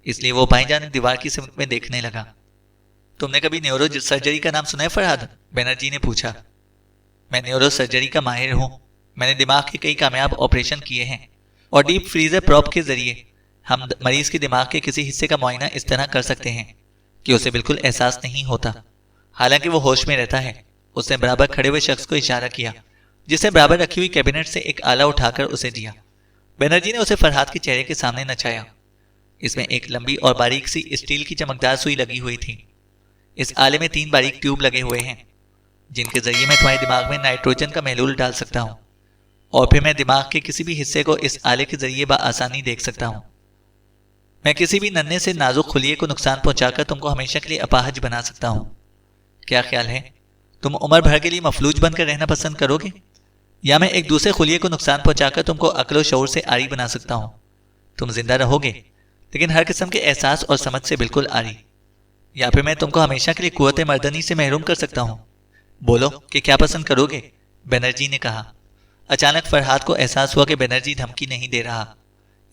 اس لیے وہ بائیں جانب دیوار کی سمت میں دیکھنے لگا۔ تم نے کبھی نیورو سرجری کا نام سنا ہے فرہاد؟ بنرجی نے پوچھا۔ میں نیورو سرجری کا ماہر ہوں۔ میں نے دماغ کے کئی کامیاب آپریشن کیے ہیں، اور ڈیپ فریزر پراپ کے ذریعے ہم مریض کے دماغ کے کسی حصے کا معائنہ اس طرح کر سکتے ہیں کہ اسے بالکل احساس نہیں ہوتا، حالانکہ وہ ہوش میں رہتا ہے۔ اس نے برابر کھڑے ہوئے شخص کو اشارہ کیا جس نے برابر رکھی ہوئی کیبنٹ سے ایک آلہ اٹھا کر اسے دیا۔ بنرجی نے اسے فرہاد کے چہرے کے سامنے نچایا۔ اس میں ایک لمبی اور باریک سی اسٹیل کی چمکدار سوئی لگی ہوئی تھی۔ اس آلے میں 3 باریک ٹیوب لگے ہوئے ہیں جن کے ذریعے میں تمہارے دماغ میں نائٹروجن کا محلول ڈال سکتا ہوں، اور پھر میں دماغ کے کسی بھی حصے کو اس آلے کے ذریعے بآسانی دیکھ سکتا ہوں۔ میں کسی بھی ننھے سے نازک خلیے کو نقصان پہنچا کر تم کو ہمیشہ کے لیے اپاہج بنا سکتا ہوں۔ کیا خیال ہے، تم عمر بھر کے لیے مفلوج بن کر رہنا پسند کرو گے، یا میں ایک دوسرے خلیے کو نقصان پہنچا کر تم کو عقل و شعور سے عاری بنا سکتا ہوں؟ تم زندہ رہو گے لیکن ہر قسم کے احساس اور سمجھ سے بالکل عاری، یا پھر میں تم کو ہمیشہ کے لیے قوت مردنی سے محروم کر سکتا ہوں۔ بولو کہ کیا پسند کرو گے؟ بنرجی نے کہا۔ اچانک فرہاد کو احساس ہوا کہ بنرجی دھمکی نہیں دے رہا،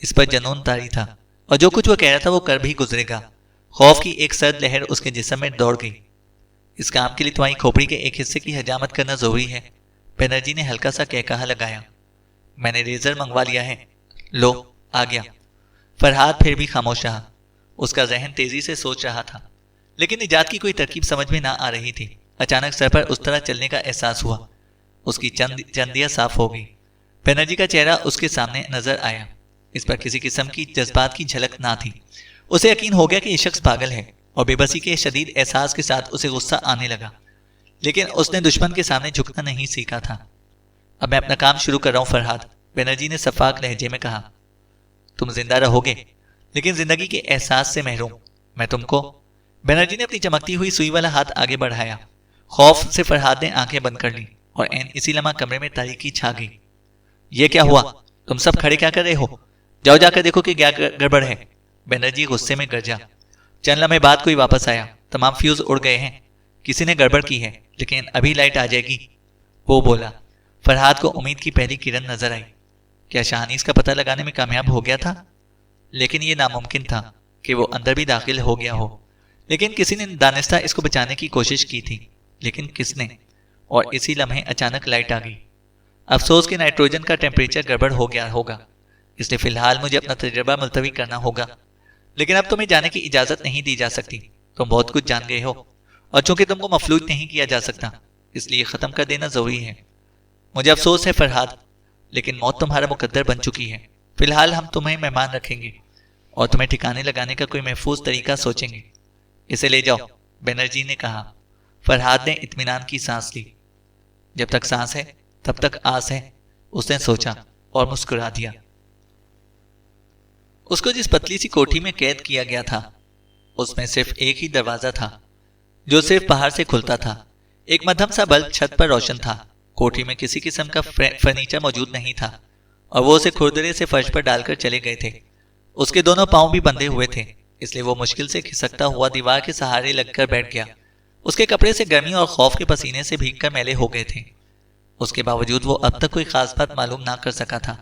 اس پر جنون طاری تھا، اور جو کچھ وہ کہہ رہا تھا وہ کر بھی گزرے گا۔ خوف کی ایک سرد لہر اس کے جسم میں دوڑ گئی۔ اس کام کے لیے تمہاری کھوپڑی کے ایک حصے کی حجامت کرنا ضروری ہے، بنرجی نے ہلکا سا کہا لگایا۔ میں نے ریزر منگوا لیا ہے، لو آ گیا۔ فرہاد پھر بھی خاموش رہا۔ اس کا ذہن تیزی سے سوچ رہا تھا، لیکن نجات کی کوئی ترکیب سمجھ میں نہ آ رہی تھی۔ اچانک سر پر اس طرح چلنے کا احساس ہوا، اس کی چندیاں صاف ہو گئی۔ بنرجی کا چہرہ اس کے سامنے نظر آیا، اس پر کسی قسم کی جذبات کی جھلک نہ تھی۔ اسے یقین ہو گیا کہ یہ شخص پاگل ہے، اور بے بسی کے شدید احساس کے ساتھ اسے غصہ آنے لگا، لیکن اس نے دشمن کے سامنے جھکنا نہیں سیکھا تھا۔ اب میں اپنا کام شروع کر رہا ہوں فرہاد، بنرجی نے شفاف لہجے میں کہا۔ تم زندہ رہو گے لیکن زندگی کے احساس سے محروم۔ میں تم کو… بنرجی نے اپنی چمکتی ہوئی سوئی والا ہاتھ آگے بڑھایا۔ خوف سے فرہاد نے آنکھیں بند کر لی، اور عین اسی لمحہ کمرے میں تاریکی چھا گئی۔ یہ کیا ہوا؟ تم سب کھڑے کیا کر رہے ہو؟ جاؤ جا کر دیکھو کہ کیا گڑبڑ ہے۔ بنرجی غصے میں گرجا۔ چند لمحے بعد کوئی واپس آیا۔ تمام فیوز اڑ گئے ہیں، کسی نے گڑبڑ کی ہے، لیکن ابھی لائٹ آ جائے گی، وہ بولا۔ فرہاد کو امید کی پہلی کرن نظر آئی۔ کیا شاہانیز کا پتہ لگانے میں کامیاب ہو گیا تھا؟ لیکن یہ ناممکن تھا کہ وہ اندر بھی داخل ہو گیا ہو۔ لیکن کسی نے دانستہ اس کو بچانے کی کوشش کی تھی، لیکن کس نے؟ اور اسی لمحے اچانک لائٹ آ گئی۔ افسوس کہ نائٹروجن کا ٹیمپریچر گڑبڑ ہو گیا ہوگا، اس لیے فی الحال مجھے اپنا تجربہ ملتوی کرنا ہوگا۔ لیکن اب تمہیں جانے کی اجازت نہیں دی جا سکتی، تم بہت کچھ جان گئے ہو، اور چونکہ تم کو مفلوج نہیں کیا جا سکتا، اس لیے ختم کر دینا ضروری ہے۔ مجھے افسوس ہے فرہاد، لیکن موت تمہارا مقدر بن چکی ہے۔ فی الحال ہم تمہیں مہمان رکھیں گے، اور تمہیں ٹھکانے لگانے کا کوئی محفوظ طریقہ سوچیں گے۔ اسے لے جاؤ، بنرجی نے کہا۔ فرہاد نے اطمینان کی سانس لی۔ جب تک سانس ہے تب تک آس ہے، اس نے سوچا، اور مسکرا دیا۔ اس کو جس پتلی سی کوٹھی میں قید کیا گیا تھا، اس میں صرف ایک ہی دروازہ تھا جو صرف باہر سے کھلتا تھا۔ ایک مدھم سا بلب چھت پر روشن تھا۔ کوٹھی میں کسی قسم کا فرنیچر موجود نہیں تھا، اور وہ اسے کھردرے سے فرش پر ڈال کر چلے گئے تھے۔ اس کے دونوں پاؤں بھی بندھے ہوئے تھے، اس لیے وہ مشکل سے کھسکتا ہوا دیوار کے سہارے لگ کر بیٹھ گیا۔ اس کے کپڑے سے گرمی اور خوف کے پسینے سے بھیگ کر میلے ہو گئے تھے۔ اس کے باوجود وہ اب تک کوئی خاص بات معلوم نہ کر سکا تھا۔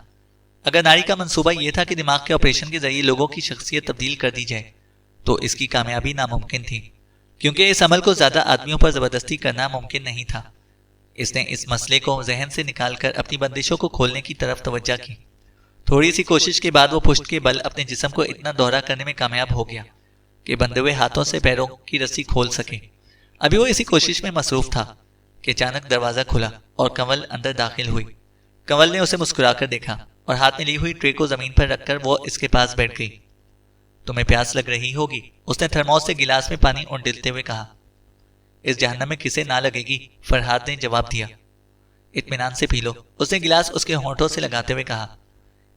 اگر ناری کا منصوبہ یہ تھا کہ دماغ کے آپریشن کے ذریعے لوگوں کی شخصیت تبدیل کر دی جائے، تو اس کی کامیابی ناممکن تھی، کیونکہ اس عمل کو زیادہ آدمیوں پر زبردستی کرنا ممکن نہیں تھا۔ اس نے اس مسئلے کو ذہن سے نکال کر اپنی بندشوں کو کھولنے کی طرف توجہ کی۔ تھوڑی سی کوشش کے بعد وہ پشت کے بل اپنے جسم کو اتنا دوہرا کرنے میں کامیاب ہو گیا کہ بندھے ہوئے ہاتھوں سے پیروں کی رسی کھول سکے۔ ابھی وہ اسی کوشش میں مصروف تھا کہ اچانک دروازہ کھلا اور کنول اندر داخل ہوئی۔ کنول نے اسے مسکرا کر دیکھا اور ہاتھ میں لی ہوئی ٹرے کو زمین پر رکھ کر وہ اس کے پاس بیٹھ گئی۔ تمہیں پیاس لگ رہی ہوگی، اس نے تھرموس سے گلاس میں پانی اونڈلتے ہوئے کہا۔ اس جہنم میں کسے نہ لگے گی، فرحاد نے جواب دیا۔ اطمینان سے پی لو، اس نے گلاس اس کے ہونٹوں سے لگاتے ہوئے کہا۔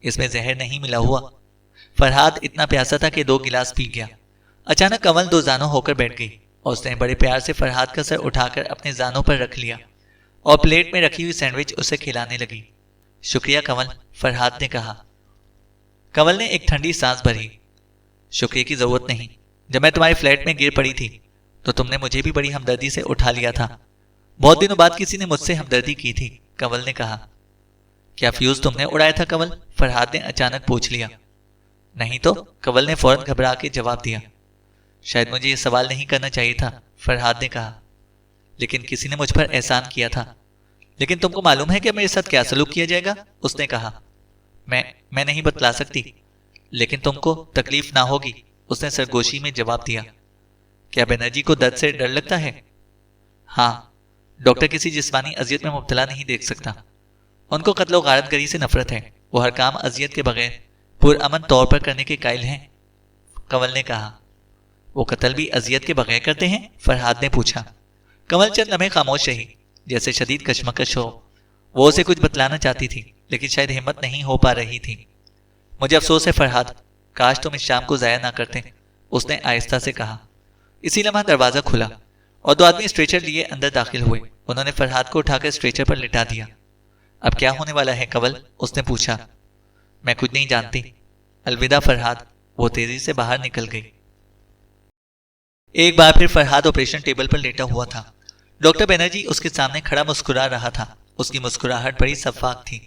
اس میں زہر نہیں ملا ہوا۔ فرحاد اتنا پیاسا تھا کہ 2 گلاس پی گیا۔ اچانک کنول 2 زانوں ہو کر بیٹھ گئی اور اس نے بڑے پیار سے فرحاد کا سر اٹھا کر اپنے زانوں پر رکھ لیا اور پلیٹ میں رکھی ہوئی سینڈوچ اسے کھلانے لگی۔ شکریہ کنول، فرحاد نے کہا۔ کنول نے ایک ٹھنڈی سانس بھری۔ شکریہ کی ضرورت نہیں، جب میں تمہارے فلیٹ میں گر پڑی تھی تو تم نے مجھے بھی بڑی ہمدردی سے اٹھا لیا تھا۔ بہت دنوں بعد کسی نے مجھ سے ہمدردی کی تھی، کنول نے کہا۔ کیا فیوز تم نے اڑایا تھا کنول؟ فرحاد نے اچانک پوچھ لیا۔ نہیں تو، کنول نے فوراً گھبرا کے جواب دیا۔ شاید مجھے یہ سوال نہیں کرنا چاہیے تھا، فرحاد نے کہا، لیکن کسی نے مجھ پر احسان کیا تھا۔ لیکن تم کو معلوم ہے کہ میرے ساتھ کیا سلوک کیا جائے گا؟ اس نے کہا۔ میں نہیں بتلا سکتی، لیکن تم کو تکلیف نہ ہوگی، اس نے سرگوشی میں جواب دیا۔ کیا بنرجی کو درد سے ڈر لگتا ہے؟ ہاں، ڈاکٹر کسی جسمانی اذیت میں مبتلا نہیں دیکھ سکتا۔ ان کو قتل و غارت گری سے نفرت ہے، وہ ہر کام اذیت کے بغیر پرامن طور پر کرنے کے قائل ہیں، کنول نے کہا۔ وہ قتل بھی اذیت کے بغیر کرتے ہیں؟ فرحاد نے پوچھا۔ کنول چند لمحے خاموش رہی، جیسے شدید کشمکش ہو۔ وہ اسے کچھ بتلانا چاہتی تھی، لیکن شاید ہمت نہیں ہو پا رہی تھی۔ مجھے افسوس ہے فرحاد، کاش تم اس شام کو ضائع نہ کرتے، اس نے آہستہ سے کہا۔ اسی لمحہ دروازہ کھلا اور 2 آدمی اسٹریچر لیے اندر داخل ہوئے۔ انہوں نے فرحاد کو اٹھا کر اسٹریچر پر لٹا دیا۔ اب کیا ہونے والا ہے کنول؟ اس نے پوچھا۔ میں کچھ نہیں جانتی، الوداع فرحاد، وہ تیزی سے باہر نکل گئی۔ ایک بار پھر فرحاد آپریشن ٹیبل پر لیٹا ہوا تھا۔ ڈاکٹر بنرجی اس کے سامنے کھڑا مسکرا رہا تھا۔ اس کی مسکراہٹ بڑی شفاف تھی۔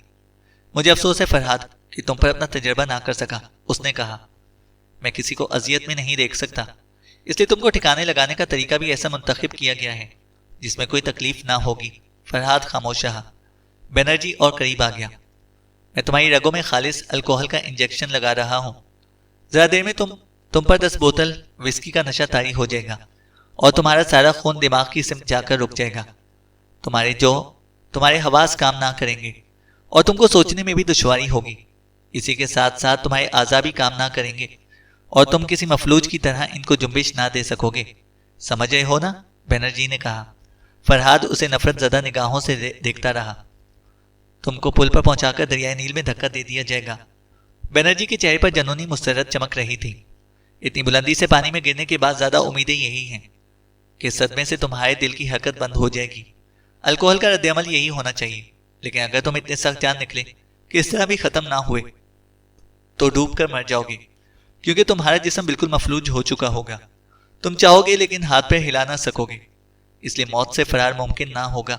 مجھے افسوس ہے فرحاد کہ تم پر اپنا تجربہ نہ کر سکا، اس نے کہا۔ میں کسی کو اذیت میں نہیں دیکھ سکتا، اس لیے تم کو ٹھکانے لگانے کا طریقہ بھی ایسا منتخب کیا گیا ہے جس میں کوئی تکلیف نہ ہوگی۔ فرحاد خاموش رہا۔ بنرجی اور قریب آ گیا۔ میں تمہاری رگوں میں خالص الکوہل کا انجیکشن لگا رہا ہوں۔ ذرا دیر میں تم پر 10 بوتل وسکی کا نشہ طاری ہو جائے گا اور تمہارا سارا خون دماغ کی سمت جا کر رک جائے گا۔ تمہارے حواس کام نہ کریں گے اور تم کو سوچنے میں بھی دشواری ہوگی۔ اسی کے ساتھ ساتھ تمہارے اعضاء بھی کام نہ کریں گے اور تم کسی مفلوج کی طرح ان کو جنبش نہ دے سکو گے۔ سمجھ رہے ہو نا؟ بنرجی نے کہا۔ فرحاد اسے نفرت زدہ نگاہوں سے دیکھتا رہا۔ تم کو پل پر پہنچا کر دریائے نیل میں دھکا دے دیا جائے گا۔ بنرجی کے چہرے پر جنونی مسرت چمک رہی تھی۔ اتنی بلندی سے پانی میں گرنے کے بعد زیادہ امیدیں یہی ہیں کہ صدمے سے تمہارے دل کی حرکت بند ہو جائے گی۔ الکوہل کا رد عمل یہی ہونا چاہیے، لیکن اگر تم اتنے سخت جان نکلے کہ اس طرح بھی ختم نہ ہوئے تو ڈوب کر مر جاؤ گے، کیونکہ تمہارا جسم بالکل مفلوج ہو چکا ہوگا۔ تم چاہو گے لیکن ہاتھ پہ ہلا نہ سکو گے، اس لیے موت سے فرار ممکن نہ ہوگا۔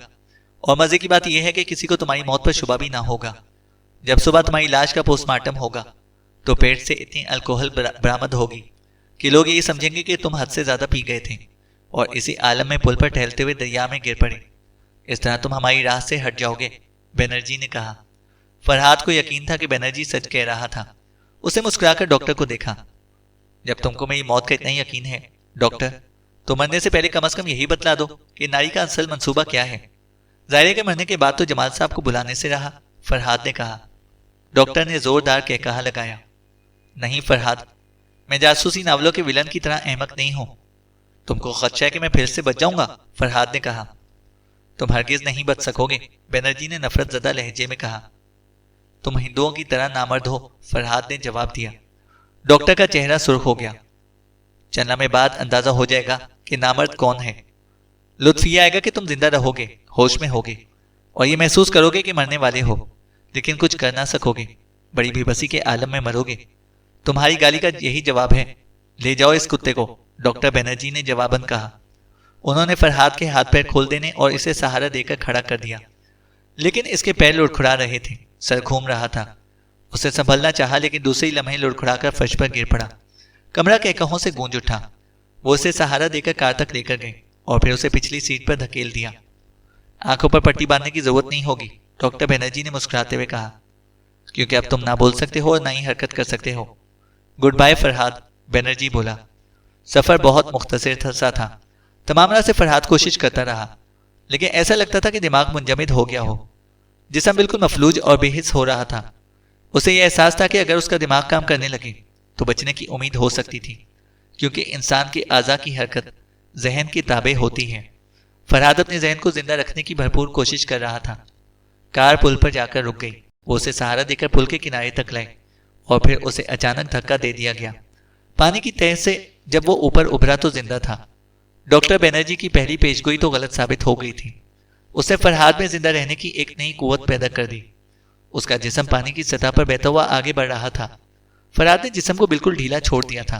اور مزے کی بات یہ ہے کہ کسی کو تمہاری موت پر شبہ بھی نہ ہوگا۔ جب صبح تمہاری لاش کا پوسٹ مارٹم ہوگا تو پیٹ سے اتنی الکوہل برآمد ہوگی کہ لوگ یہ سمجھیں گے کہ تم حد سے زیادہ پی گئے تھے اور اسی عالم میں پل پر ٹہلتے ہوئے دریا میں گر پڑے۔ اس طرح تم ہماری راہ سے ہٹ جاؤ گے، بنرجی نے کہا۔ فرحاد کو یقین تھا کہ بنرجی سچ کہہ رہا تھا۔ اسے مسکرا کر ڈاکٹر کو دیکھا۔ جب تم کو میری موت کا اتنا ہی یقین ہے ڈاکٹر، تو مرنے سے پہلے کم از کم یہی بتلا دو کہ ناری کا اصل منصوبہ کیا ہے۔ ظاہر ہے کہ مرنے کے بعد تو جمال صاحب کو بلانے سے رہا، فرحاد نے کہا۔ ڈاکٹر نے زوردار کہا لگایا۔ نہیں فرحاد، میں جاسوسی ناولوں کے ولن کی طرح احمق نہیں ہوں۔ تم کو خدشہ ہے کہ میں پھر سے بچ جاؤں گا، فرحاد نے کہا۔ تم ہرگز نہیں بچ سکو گے، بنرجی نے نفرت زدہ لہجے میں کہا۔ تم ہندوؤں کی طرح نامرد ہو، فرحاد نے جواب دیا۔ ڈاکٹر کا چہرہ سرخ ہو گیا۔ چند لمحے بعد اندازہ ہو جائے گا کہ نامرد کون ہے۔ لطف یہ آئے گا کہ تم زندہ رہو گے، ہوش میں ہوگے اور یہ محسوس کرو گے کہ مرنے والے ہو، لیکن کچھ کر نہ سکو گے، بڑی بے بسی کے عالم میں مرو گے۔ تمہاری گالی کا یہی جواب ہے، لے جاؤ اس کتے کو، ڈاکٹر بنرجی نے جواباً کہا۔ انہوں نے فرحاد کے ہاتھ پیر کھول دینے اور اسے سہارا دے کر کھڑا کر دیا، لیکن اس کے پیر لڑکھڑا رہے تھے، سر گھوم رہا تھا۔ اسے سنبھلنا چاہا لیکن دوسری لمحے لڑکھڑا کر فرش پر گر پڑا۔ کمرہ کہکہوں سے گونج اٹھا۔ وہ اسے سہارا دے کر کار تک لے کر گئے اور پھر اسے پچھلی سیٹ پر دھکیل دیا۔ آنکھوں پر پٹی باندھنے کی ضرورت نہیں ہوگی، ڈاکٹر بنرجی نے مسکراتے ہوئے کہا، کیونکہ اب تم نہ بول سکتے ہو اور نہ ہی حرکت کر سکتے ہو۔ گڈ بائے فرحاد، بنرجی بولا۔ سفر بہت مختصر سا تھا۔ تمام راہ سے فرحاد کوشش کرتا رہا، لیکن ایسا لگتا تھا کہ دماغ منجمد ہو گیا ہو۔ جسم بالکل مفلوج اور بے حس ہو رہا تھا۔ اسے یہ احساس تھا کہ اگر اس کا دماغ کام کرنے لگے تو بچنے کی امید ہو سکتی تھی، کیونکہ انسان کے اعضاء کی حرکت ذہن کی تابع ہوتی ہے۔ فرحاد اپنے ذہن کو زندہ رکھنے کی بھرپور کوشش کر رہا تھا۔ کار پل پر جا کر رک گئی۔ وہ اسے سہارا دے کر پل کے کنارے تک لائے اور پھر اسے اچانک دھکا دے دیا گیا۔ پانی کی تہ سے جب وہ اوپر ابھرا تو زندہ تھا۔ ڈاکٹر بینرجی کی پہلی پیشگوئی تو غلط ثابت ہو گئی تھی۔ اس نے فرحاد میں زندہ رہنے کی ایک نئی قوت پیدا کر دی۔ اس کا جسم پانی کی سطح پر بہتا ہوا آگے بڑھ رہا تھا۔ فرحاد نے جسم کو بالکل ڈھیلا چھوڑ دیا تھا۔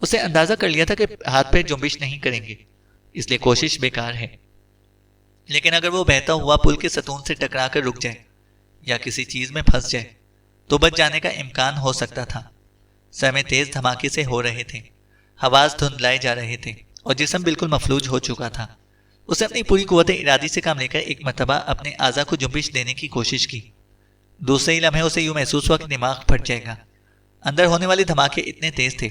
اسے اندازہ کر لیا تھا کہ ہاتھ پیر جنبش نہیں کریں گے، اس لیے کوشش بیکار ہے۔ لیکن اگر وہ بہتا ہوا پل کے ستون سے ٹکرا کر رک جائے یا کسی چیز میں پھنس جائے تو بچ جانے کا امکان ہو سکتا تھا۔ سر میں تیز دھماکے سے ہو رہے تھے، حواس دھندلائے جا رہے تھے اور جسم بالکل مفلوج ہو چکا تھا۔ اسے اپنی پوری قوت ارادی سے کام لے کر ایک مرتبہ اپنے اعضاء کو جنبش دینے کی کوشش کی۔ دوسرے ہی لمحے اسے یوں محسوس ہوا کہ دماغ پھٹ جائے گا۔ اندر ہونے والے دھماکے اتنے تیز تھے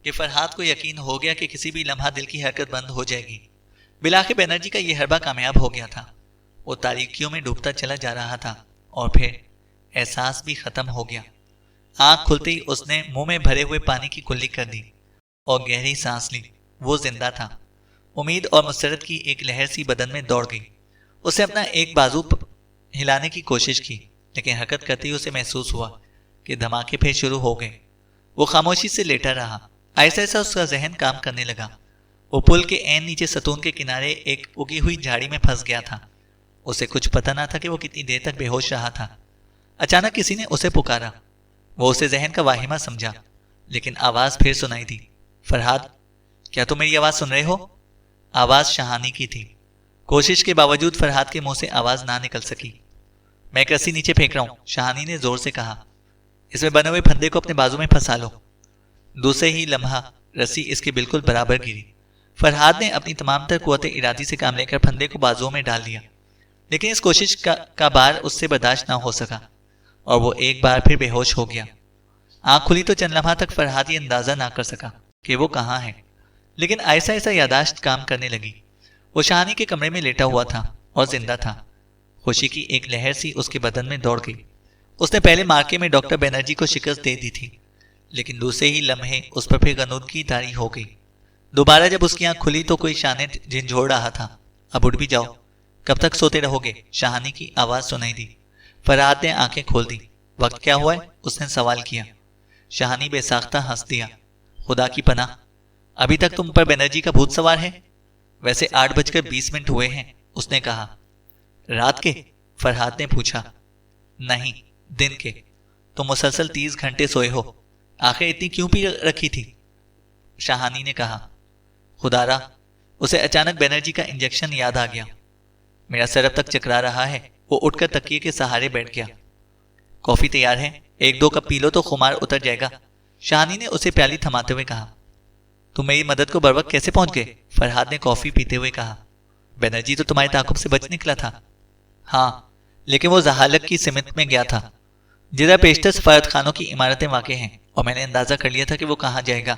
کہ فرحاد کو یقین ہو گیا کہ کسی بھی لمحہ دل کی حرکت بند ہو جائے گی۔ بالآخر بینرجی کا یہ حربہ کامیاب ہو گیا تھا۔ وہ تاریکیوں میں ڈوبتا چلا جا رہا تھا اور پھر احساس بھی ختم ہو گیا۔ آنکھ کھلتے ہی اس نے منہ میں بھرے ہوئے پانی کی کلی کر دی اور گہری سانس لی۔ وہ زندہ تھا۔ امید اور مسرت کی ایک لہر سی بدن میں دوڑ گئی۔ اسے اپنا ایک بازو ہلانے کی کوشش کی، لیکن حرکت کرتے ہی اسے محسوس ہوا کہ دھماکے پھر شروع ہو گئے۔ وہ خاموشی سے لیٹا رہا۔ ایسا ایسا اس کا ذہن کام کرنے لگا۔ وہ پل کے عین نیچے ستون کے کنارے ایک اگی ہوئی جھاڑی میں پھنس گیا تھا۔ اسے کچھ پتہ نہ تھا کہ وہ کتنی دیر تک بے ہوش رہا تھا۔ اچانک کسی نے اسے پکارا۔ وہ اسے ذہن کا واہمہ سمجھا، لیکن آواز پھر سنائی دی۔ فرحاد، کیا تم میری آواز سن رہے ہو؟ آواز شہانی کی تھی۔ کوشش کے باوجود فرحاد کے منہ سے آواز نہ نکل سکی۔ میں ایک رسی نیچے پھینک رہا ہوں، شہانی نے زور سے کہا۔ اس میں بنے ہوئے پھندے کو اپنے بازو میں پھنسا لو۔ دوسرے ہی لمحہ رسی اس کے بالکل برابر گری۔ فرحاد نے اپنی تمام تر قوت ارادی سے کام لے کر پھندے کو بازوؤں میں ڈال دیا، لیکن اس کوشش کا بار اس سے برداشت نہ ہو سکا اور وہ ایک بار پھر بے ہوش ہو گیا۔ آنکھ کھلی تو چند لمحہ تک فرحاد یہ اندازہ نہ کر سکا کہ وہ کہاں ہے، لیکن ایسا ایسا یاداشت کام کرنے لگی۔ وہ شہانی کے کمرے میں لیٹا ہوا تھا اور زندہ تھا۔ خوشی کی ایک لہر سی اس کے بدن میں دوڑ گئی۔ اس نے پہلے مارکے میں ڈاکٹر بینرجی کو شکست دے دی تھی، لیکن دوسرے ہی لمحے اس پر پھر غنودگی طاری ہو گئی۔ دوبارہ جب اس کی آنکھ کھلی تو کوئی شانے جھنجھوڑ رہا تھا۔ اب اٹھ بھی جاؤ، کب تک سوتے رہو گے؟ شہانی کی آواز سنائی دی۔ فرحاد نے آنکھیں کھول دی۔ وقت کیا ہوا ہے؟ اس نے سوال کیا۔ شہانی بے ساختہ ہنس دیا۔ خدا کی پناہ، ابھی تک تم پر بینرجی کا بھوت سوار ہے؟ ویسے 8:20 ہوئے ہیں، اس نے کہا۔ رات کے؟ فرحاد نے پوچھا۔ نہیں، دن کے۔ تم مسلسل 30 گھنٹے سوئے ہو، آخر اتنی کیوں پی رکھی تھی؟ شہانی نے کہا۔ خدا را، اسے اچانک بینرجی کا انجیکشن یاد آ گیا۔ میرا سر اب تک چکرا رہا ہے۔ وہ اٹھ کر تکیے کے سہارے بیٹھ گیا۔ کافی تیار ہے، 1-2 کپ پی لو تو خمار اتر جائے گا، شہانی نے اسے پیالی تھماتے ہوئے کہا۔ تم میری مدد کو بروقت کیسے پہنچ گئے؟ فرحاد نے کافی پیتے ہوئے کہا۔ بینرجی تو تمہارے تعاقب سے بچ نکلا تھا۔ ہاں، لیکن وہ زحالق کی سمت میں گیا تھا جدھر پیشتر سفارت خانوں کی عمارتیں واقع ہیں، اور میں نے اندازہ کر لیا تھا کہ وہ کہاں جائے گا۔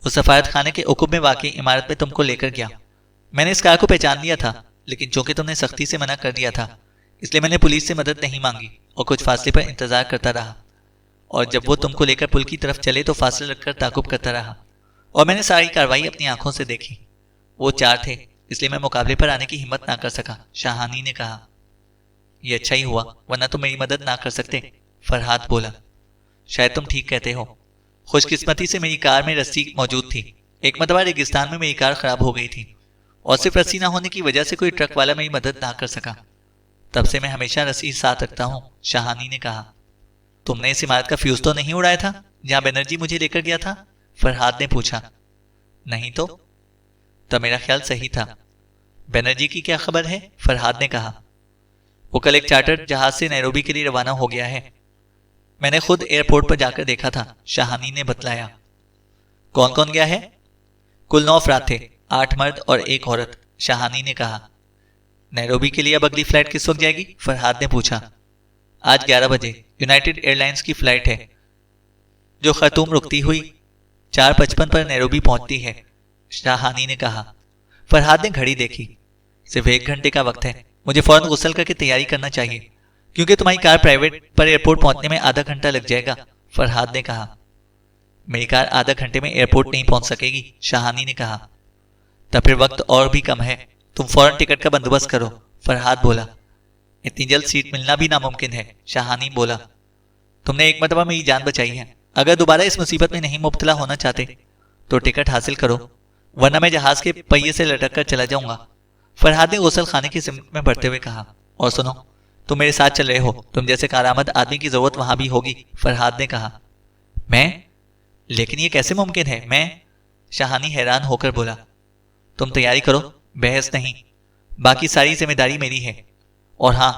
وہ سفارت خانے کے عقب میں واقع عمارت میں تم کو لے کر گیا۔ میں نے اس کار کو پہچان لیا تھا، لیکن چونکہ تم نے سختی سے منع کر دیا تھا، اس لیے میں نے پولیس سے مدد نہیں مانگی اور کچھ فاصلے پر انتظار کرتا رہا، اور جب وہ تم کو لے کر پل کی طرف چلے تو فاصلہ رکھ کر تعاقب کرتا رہا، اور میں نے ساری کارروائی اپنی آنکھوں سے دیکھی۔ وہ 4 تھے، اس لیے میں مقابلے پر آنے کی ہمت نہ کر سکا، شہانی نے کہا۔ یہ اچھا ہی ہوا، ورنہ تم میری مدد نہ کر سکتے، فرحاد بولا۔ شاید تم ٹھیک کہتے ہو۔ خوش قسمتی سے میری کار میں رسی موجود تھی۔ ایک مرتبہ ریگستان میں میری کار خراب ہو گئی تھی، اور صرف رسی نہ ہونے کی وجہ سے کوئی ٹرک والا میری مدد نہ کر سکا۔ تب سے میں ہمیشہ رسی ساتھ رکھتا ہوں، شہانی نے کہا۔ تم نے اس عمارت کا فیوز تو نہیں اڑایا تھا جہاں بینرجی مجھے لے کر گیا تھا؟ فرحاد نے پوچھا۔ نہیں تو؟ تب میرا خیال صحیح تھا۔ بینرجی کی کیا خبر ہے؟ فرحاد نے کہا۔ وہ کل ایک چارٹر جہاز سے نیروبی کے لیے روانہ ہو گیا ہے۔ میں نے خود ایئرپورٹ پر جا کر دیکھا تھا، شہانی نے بتلایا۔ کون کون گیا ہے؟ کل 9 افراد تھے، 8 مرد اور 1 عورت، شہانی نے کہا۔ نیروبی کے لیے اب اگلی فلائٹ کس وقت جائے گی؟ فرحاد نے پوچھا۔ آج 11 بجے یونائیٹڈ ایئر لائنز کی فلائٹ ہے جو خرطوم رکتی ہوئی 4:55 پر نیروبی پہنچتی ہے، شہانی نے کہا۔ فرحاد نے گھڑی دیکھی. صرف 1 گھنٹے کا وقت ہے. مجھے فوراً غسل کر کے تیاری کرنا چاہیے کیونکہ تمہاری کار پرائیویٹ پر ایئرپورٹ پہنچنے میں آدھا گھنٹہ لگ جائے گا. فرحاد نے کہا. میری کار آدھا گھنٹے میں ایئرپورٹ نہیں پہنچ سکے گی, شہانی نے کہا. تب پھر وقت اور بھی کم ہے, تم فوراً ٹکٹ کا بندوبست کرو, فرحاد بولا. اتنی جلد سیٹ ملنا بھی ناممکن ہے, شہانی بولا. تم نے ایک مرتبہ میری جان بچائی ہے, اگر دوبارہ اس مصیبت میں نہیں مبتلا ہونا چاہتے تو ٹکٹ حاصل کرو, ورنہ میں جہاز کے پہیے سے لٹک کر چلا جاؤں گا. فرحاد نے غسل خانے کی سمت میں بڑھتے ہوئے کہا. اور سنو, تم میرے ساتھ چل رہے ہو, تم جیسے کارآمد آدمی کی ضرورت وہاں بھی ہوگی, فرحاد نے کہا. میں؟ لیکن یہ کیسے ممکن ہے؟ میں؟ شہانی حیران ہو کر بولا. تم تیاری کرو, بحث نہیں, باقی ساری ذمہ داری میری ہے. اور ہاں,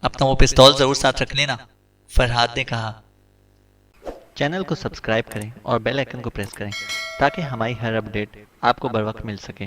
اپنا وہ پستول ضرور ساتھ رکھ لینا, فرحاد نے کہا. چینل کو سبسکرائب کریں اور بیل آئیکن کو پریس کریں تاکہ ہماری ہر اپڈیٹ آپ کو بر وقت مل سکے.